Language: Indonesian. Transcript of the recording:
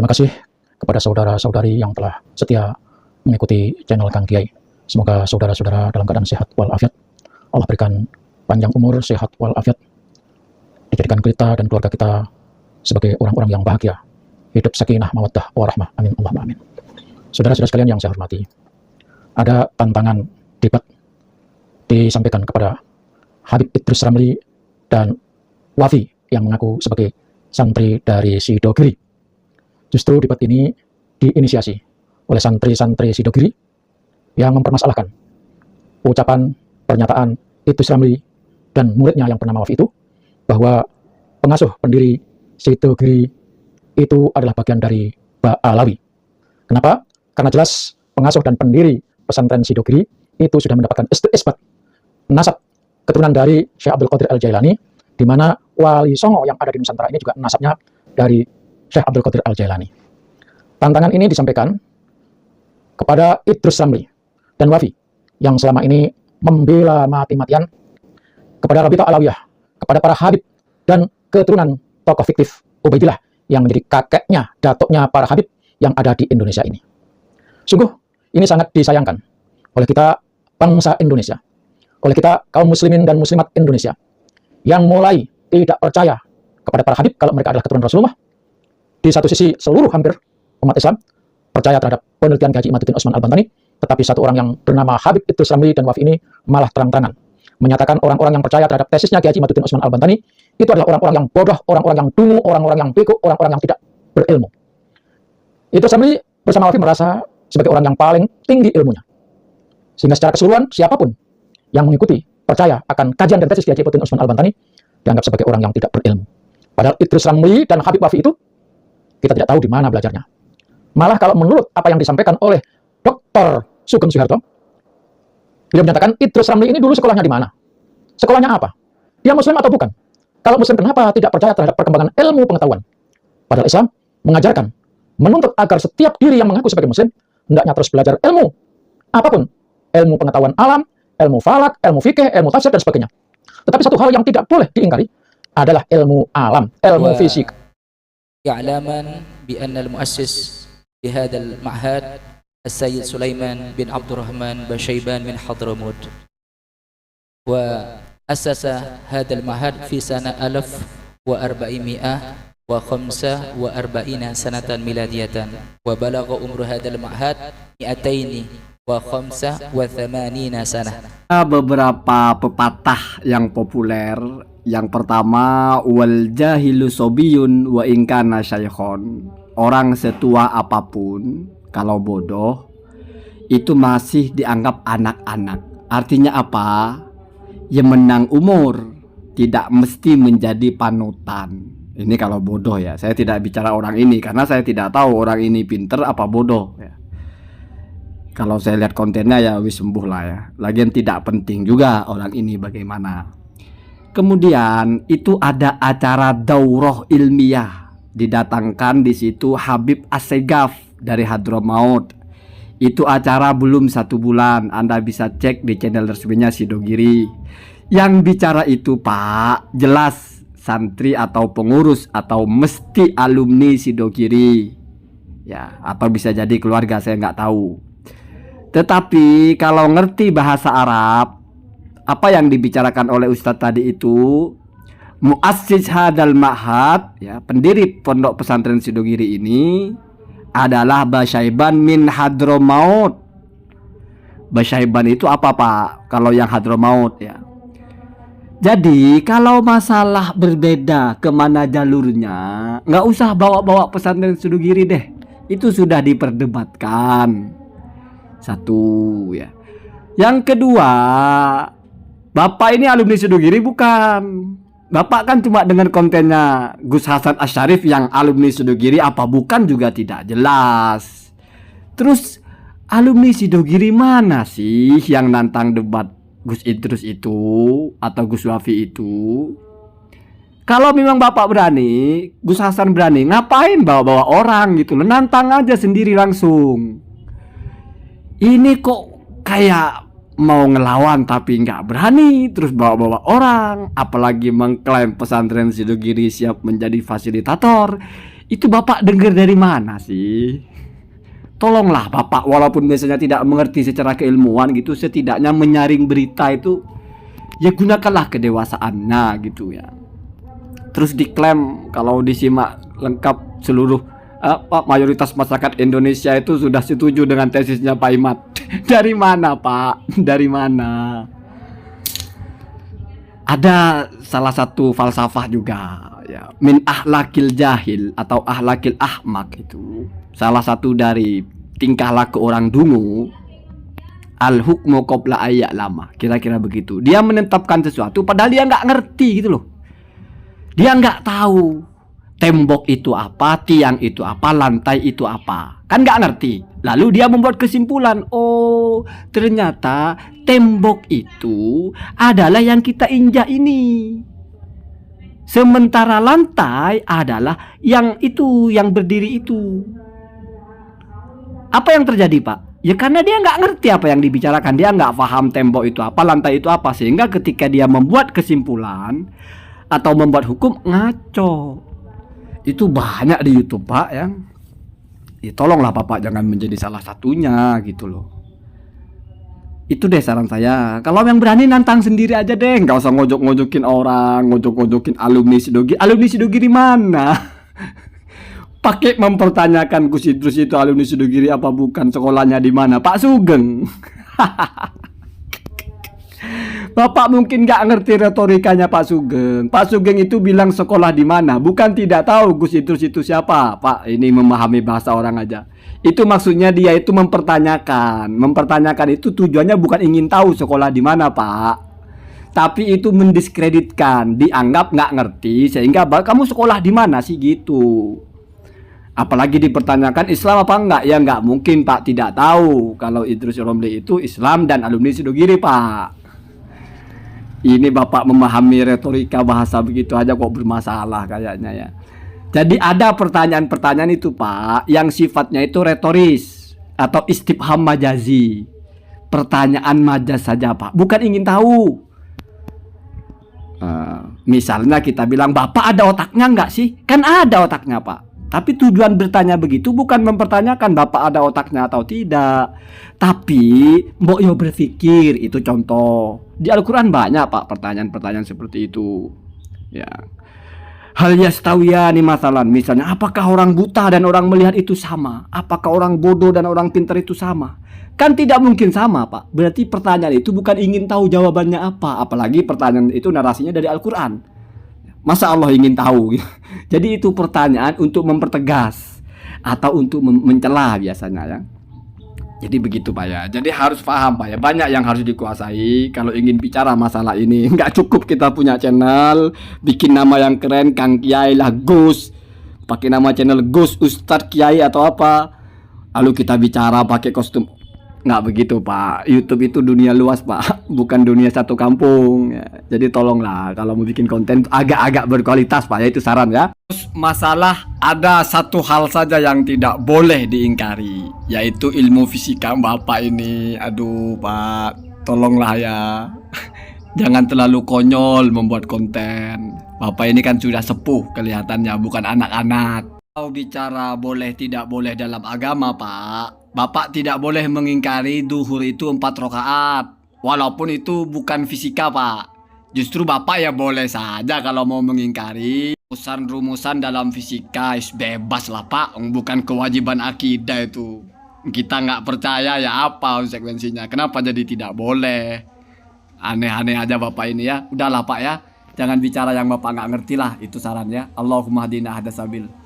Terima kasih kepada saudara-saudari yang telah setia mengikuti channel Kang Kiai. Semoga saudara-saudara dalam keadaan sehat walafiat. Allah berikan panjang umur, sehat walafiat. Dijadikan kita dan keluarga kita sebagai orang-orang yang bahagia. Hidup sakinah, mawaddah, warahmah. Amin. Allahumma amin. Saudara-saudara sekalian yang saya hormati, ada tantangan debat disampaikan kepada Habib Idrus Ramli dan Wafi yang mengaku sebagai santri dari Sidogiri. Justru debat ini diinisiasi oleh santri-santri Sidogiri yang mempermasalahkan ucapan pernyataan Idrus Ramli dan muridnya yang bernama Wafi itu, bahwa pengasuh pendiri Sidogiri itu adalah bagian dari Ba'alawi. Kenapa? Karena jelas pengasuh dan pendiri pesantren Sidogiri itu sudah mendapatkan isbat nasab keturunan dari Syekh Abdul Qadir Al-Jailani, di mana Wali Songo yang ada di Nusantara ini juga nasabnya dari Syekh Abdul Qadir Al-Jailani. Tantangan ini disampaikan kepada Idrus Ramli dan Wafi yang selama ini membela mati-matian kepada Rabithah Alawiyah, kepada para Habib dan keturunan tokoh fiktif Ubaidillah yang menjadi kakeknya, datuknya para Habib yang ada di Indonesia ini. Sungguh ini sangat disayangkan oleh kita bangsa Indonesia, oleh kita kaum muslimin dan muslimat Indonesia yang mulai tidak percaya kepada para Habib kalau mereka adalah keturunan Rasulullah. Di satu sisi seluruh hampir umat Islam percaya terhadap penelitian Haji Imaduddin Utsman Al-Bantani, tetapi satu orang yang bernama Habib Idrus Ramli dan Wafi ini malah terang-terangan menyatakan orang-orang yang percaya terhadap tesisnya Haji Imaduddin Utsman Al-Bantani itu adalah orang-orang yang bodoh, orang-orang yang dungu, orang-orang yang bego, orang-orang yang tidak berilmu. Idrus Ramli bersama Wafi merasa sebagai orang yang paling tinggi ilmunya, sehingga secara keseluruhan siapapun yang mengikuti percaya akan kajian dan tesis Haji Imaduddin Utsman Al-Bantani dianggap sebagai orang yang tidak berilmu. Padahal Idrus Ramli dan Habib Wafi itu kita tidak tahu di mana belajarnya. Malah kalau menurut apa yang disampaikan oleh Dr. Sugeng Suharto, beliau menyatakan Idrus Ramli ini dulu sekolahnya di mana? Sekolahnya apa? Dia muslim atau bukan? Kalau muslim, kenapa tidak percaya terhadap perkembangan ilmu pengetahuan? Padahal Islam mengajarkan, menuntut agar setiap diri yang mengaku sebagai muslim hendaknya terus belajar ilmu apapun, ilmu pengetahuan alam, ilmu falak, ilmu fikih, ilmu tafsir dan sebagainya. Tetapi satu hal yang tidak boleh diingkari adalah ilmu alam, ilmu fisik. إعلاما بأن المؤسس لهذا المعهد السيد سليمان بن عبد الرحمن بن شيبان من حضرموت، وأسس هذا المعهد في سنة 1445 سنة ميلادية، وبلغ عمر هذا المعهد 285 سنة. Beberapa pepatah yang populer. Yang pertama, wal jahilu sobiyun wa ingkana syaikhon. Orang setua apapun, kalau bodoh, itu masih dianggap anak-anak. Artinya apa? Ya menang umur, tidak mesti menjadi panutan. Ini kalau bodoh ya. Saya tidak bicara orang ini karena saya tidak tahu orang ini pinter apa bodoh ya. Kalau saya lihat kontennya ya wis sembuh lah ya. Lagian tidak penting juga orang ini bagaimana. Kemudian itu ada acara daurah ilmiah, didatangkan di situ Habib Assegaf dari Hadramaut. Itu acara belum 1 bulan, Anda bisa cek di channel resminya Sidogiri. Yang bicara itu Pak, jelas santri atau pengurus atau mesti alumni Sidogiri ya, atau bisa jadi keluarga, saya nggak tahu. Tetapi kalau ngerti bahasa Arab, apa yang dibicarakan oleh Ustadz tadi itu, muassis hadal ma'had ya, pendiri pondok pesantren Sidogiri ini adalah Basyaiban min Hadramaut. Basyaiban itu apa Pak? Kalau yang Hadramaut ya. Jadi kalau masalah berbeda kemana jalurnya, nggak usah bawa-bawa pesantren Sidogiri deh. Itu sudah diperdebatkan. Satu ya. Yang kedua, Bapak ini alumni Sidogiri bukan? Bapak kan cuma dengan kontennya Gus Hasan Asyarif yang alumni Sidogiri apa bukan juga tidak jelas. Terus alumni Sidogiri mana sih yang nantang debat Gus Idrus itu atau Gus Wafi itu? Kalau memang Bapak berani, Gus Hasan berani, ngapain bawa-bawa orang gitu? Nantang aja sendiri langsung. Ini kok kayak mau ngelawan tapi nggak berani, terus bawa-bawa orang, apalagi mengklaim pesantren Sidogiri siap menjadi fasilitator. Itu Bapak dengar dari mana sih? Tolonglah Bapak, walaupun biasanya tidak mengerti secara keilmuan gitu, setidaknya menyaring berita itu ya gunakanlah kedewasaannya gitu ya. Terus diklaim kalau disimak lengkap seluruh mayoritas masyarakat Indonesia itu sudah setuju dengan tesisnya Pak Imad. Dari mana Pak? Dari mana? Ada salah satu falsafah juga ya, min ahlakil jahil atau ahlakil ahmak, itu salah satu dari tingkah laku orang dungu, al hukmu qabla ayat lama, kira-kira begitu. Dia menetapkan sesuatu padahal dia nggak ngerti gitu loh. Dia nggak tahu tembok itu apa, tiang itu apa, lantai itu apa, kan nggak ngerti. Lalu dia membuat kesimpulan, oh ternyata tembok itu adalah yang kita injak ini, sementara lantai adalah yang itu, yang berdiri itu. Apa yang terjadi Pak? Ya karena dia nggak ngerti apa yang dibicarakan, dia nggak paham tembok itu apa, lantai itu apa, sehingga ketika dia membuat kesimpulan atau membuat hukum ngaco. Itu banyak di YouTube Pak yang ya tolonglah Bapak jangan menjadi salah satunya gitu loh. Itu deh saran saya. Kalau yang berani nantang sendiri aja deh, nggak usah ngojok-ngojokin orang, ngojok-ngojokin alumni Sidogiri. Alumni Sidogiri mana? Pakai mempertanyakan Gus Idrus itu alumni Sidogiri apa bukan, sekolahnya di mana? Pak Sugeng. Bapak mungkin nggak ngerti retorikanya Pak Sugeng. Pak Sugeng itu bilang sekolah di mana, bukan tidak tahu Gus Idrus itu siapa. Pak, ini memahami bahasa orang aja. Itu maksudnya dia itu mempertanyakan. Mempertanyakan itu tujuannya bukan ingin tahu sekolah di mana Pak, tapi itu mendiskreditkan, dianggap nggak ngerti, sehingga kamu sekolah di mana sih gitu. Apalagi dipertanyakan Islam apa enggak, ya nggak mungkin Pak tidak tahu kalau Idrus Romli itu Islam dan alumni Sidogiri Pak. Ini Bapak memahami retorika bahasa begitu aja kok bermasalah kayaknya ya. Jadi ada pertanyaan-pertanyaan itu Pak yang sifatnya itu retoris atau istifham majazi. Pertanyaan majaz saja Pak, bukan ingin tahu. Misalnya kita bilang, Bapak ada otaknya enggak sih? Kan ada otaknya Pak. Tapi tujuan bertanya begitu bukan mempertanyakan Bapak ada otaknya atau tidak, tapi mbok yo berpikir. Itu contoh. Di Al-Quran banyak Pak pertanyaan-pertanyaan seperti itu ya. Hal yastawiyani masalan, misalnya apakah orang buta dan orang melihat itu sama? Apakah orang bodoh dan orang pintar itu sama? Kan tidak mungkin sama Pak. Berarti pertanyaan itu bukan ingin tahu jawabannya apa. Apalagi pertanyaan itu narasinya dari Al-Quran. Masa Allah ingin tahu? Jadi itu pertanyaan untuk mempertegas atau untuk mencela biasanya ya. Jadi begitu Pak ya. Jadi harus paham Pak ya. Banyak yang harus dikuasai kalau ingin bicara masalah ini. Nggak cukup kita punya channel, bikin nama yang keren, Kang Kiai lah Gus, pakai nama channel Gus Ustadz Kiai atau apa, lalu kita bicara pakai kostum. Nggak begitu Pak. YouTube itu dunia luas Pak, bukan dunia satu kampung ya. Jadi tolonglah kalau mau bikin konten agak-agak berkualitas Pak ya, itu saran ya. Terus masalah ada satu hal saja yang tidak boleh diingkari, yaitu ilmu fisika Bapak ini. Aduh Pak, tolonglah ya. Jangan terlalu konyol membuat konten. Bapak ini kan sudah sepuh kelihatannya, bukan anak-anak. Kalau bicara boleh tidak boleh dalam agama Pak, Bapak tidak boleh mengingkari duhur itu 4 rakaat. Walaupun itu bukan fisika Pak. Justru Bapak ya boleh saja kalau mau mengingkari rumusan-rumusan dalam fisika, bebas lah Pak. Bukan kewajiban akidah itu. Kita nggak percaya ya apa konsekuensinya. Kenapa jadi tidak boleh? Aneh-aneh aja Bapak ini ya. Udahlah Pak ya. Jangan bicara yang Bapak nggak ngerti lah. Itu sarannya. Allahumma hadina hadasabil.